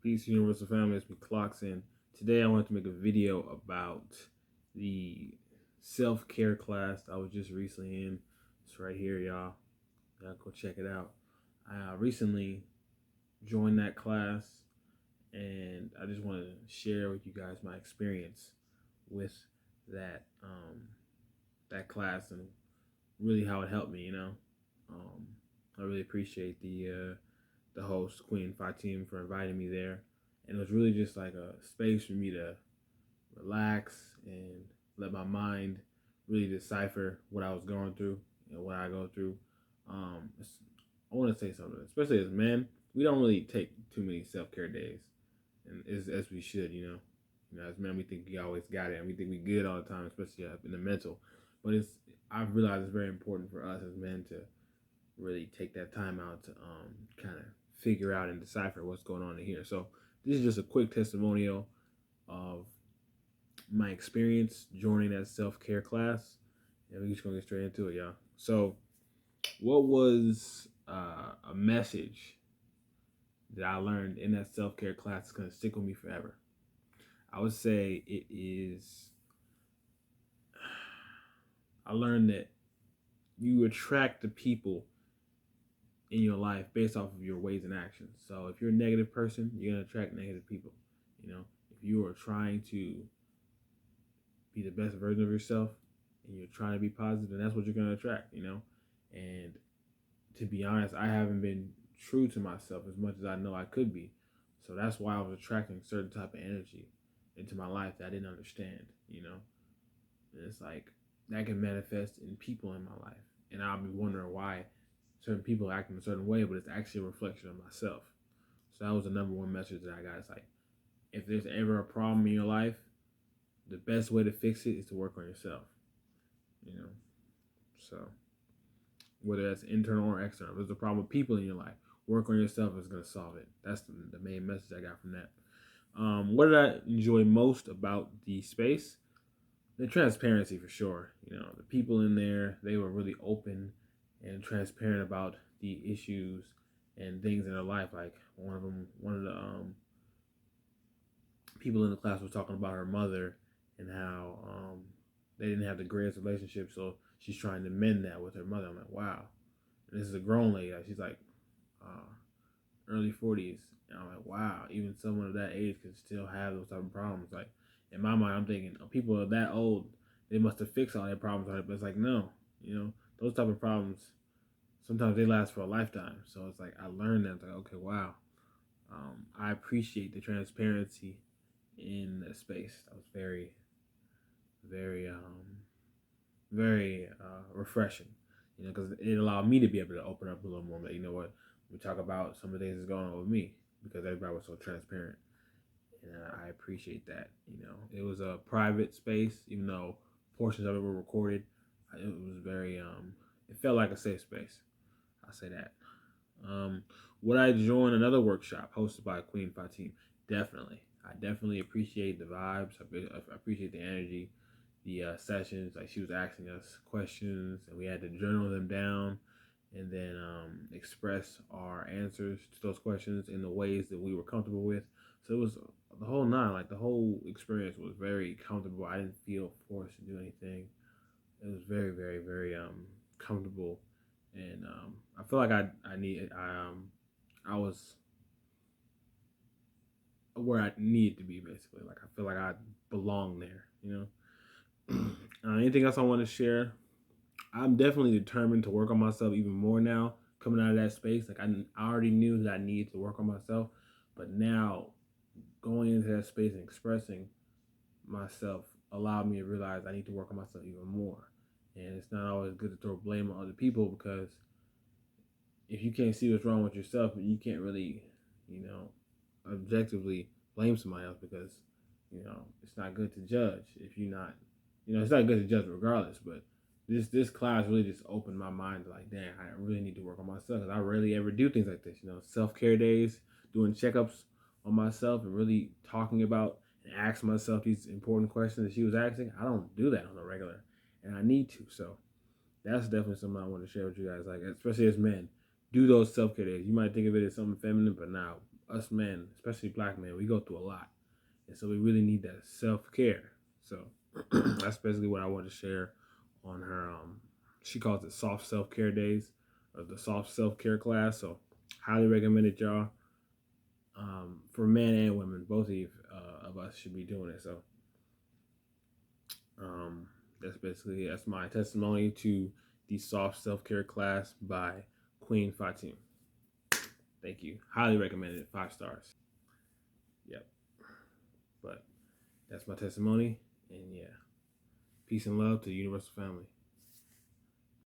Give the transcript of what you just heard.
Peace, Universal Family, as we clocks in. Today, I wanted to make a video about the self-care class I was just recently in. It's right here, y'all. Y'all go check it out. I recently joined that class, and I just wanted to share with you guys my experience with that that class and really how it helped me. Um, I really appreciate the host, Queen Fatim, for inviting me there. And it was really just like a space for me to relax and let my mind really decipher what I was going through and what I go through. I want to say something, especially as men, we don't really take too many self care days, and as we should, as men, we think we always got it, and we think we good all the time, especially in the mental. But I've realized it's very important for us as men to really take that time out to kind of figure out and decipher what's going on in here. So this is just a quick testimonial of my experience joining that self-care class, and we're just gonna get straight into it, y'all. So what was a message that I learned in that self-care class that's gonna stick with me forever? I would say it is, I learned that you attract the people in your life based off of your ways and actions. So if you're a negative person, you're gonna attract negative people. If you are trying to be the best version of yourself and you're trying to be positive, then that's what you're gonna attract. And to be honest, I haven't been true to myself as much as I know I could be. So that's why I was attracting certain type of energy into my life that I didn't understand. And it's like that can manifest in people in my life. And I'll be wondering why certain people act in a certain way, but it's actually a reflection of myself. So that was the number one message that I got. It's like, if there's ever a problem in your life, the best way to fix it is to work on yourself. You know, so whether that's internal or external, if there's a problem with people in your life, work on yourself is gonna solve it. That's the main message I got from that. What did I enjoy most about the space? The transparency, for sure. The people in there, they were really open and transparent about the issues and things in their life. Like one of the people in the class was talking about her mother and how they didn't have the greatest relationship, so she's trying to mend that with her mother. I'm like, wow. And this is a grown lady. Like, she's like early 40s. And I'm like, wow, even someone of that age can still have those type of problems. Like, in my mind, I'm thinking, oh, people are that old, they must have fixed all their problems already. But it's like, no, those type of problems, sometimes they last for a lifetime. So it's like, I learned that. It's like, okay, wow. I appreciate the transparency in the space. That was very, very, very refreshing. Because it allowed me to be able to open up a little more. But you know what? We talk about some of the things that's going on with me because everybody was so transparent, and I appreciate that. It was a private space, even though portions of it were recorded. It was very, it felt like a safe space. I'll say that. Would I join another workshop hosted by Queen Fatim? Definitely. I definitely appreciate the vibes. I appreciate the energy, the sessions. Like, she was asking us questions, and we had to journal them down, and then express our answers to those questions in the ways that we were comfortable with. So it was the whole nine. Like, the whole experience was very comfortable. I didn't feel forced to do anything. It was very, very, very comfortable, and I feel like I was where I needed to be, basically. Like, I feel like I belong there. Anything else I want to share? I'm definitely determined to work on myself even more now, coming out of that space. Like, I already knew that I needed to work on myself, but now going into that space and expressing myself allowed me to realize I need to work on myself even more. And it's not always good to throw blame on other people, because if you can't see what's wrong with yourself, you can't really, objectively blame somebody else, because, it's not good to judge if you're not, it's not good to judge regardless. But this class really just opened my mind to, like, damn, I really need to work on myself, because I rarely ever do things like this. Self-care days, doing checkups on myself, and really talking about and asking myself these important questions that she was asking. I don't do that on a regular, and I need to. So that's definitely something I want to share with you guys. Like, especially as men, do those self-care days. You might think of it as something feminine, but now us men, especially black men, we go through a lot, and so we really need that self-care. So that's basically what I want to share on her. She calls it soft self-care days, or the soft self-care class. So highly recommend it, y'all. For men and women, both of us should be doing it. So um, that's my testimony to the soft self-care class by Queen Fatim. Thank you. Highly recommended. 5 stars. Yep. But that's my testimony. And yeah, peace and love to the Universal family.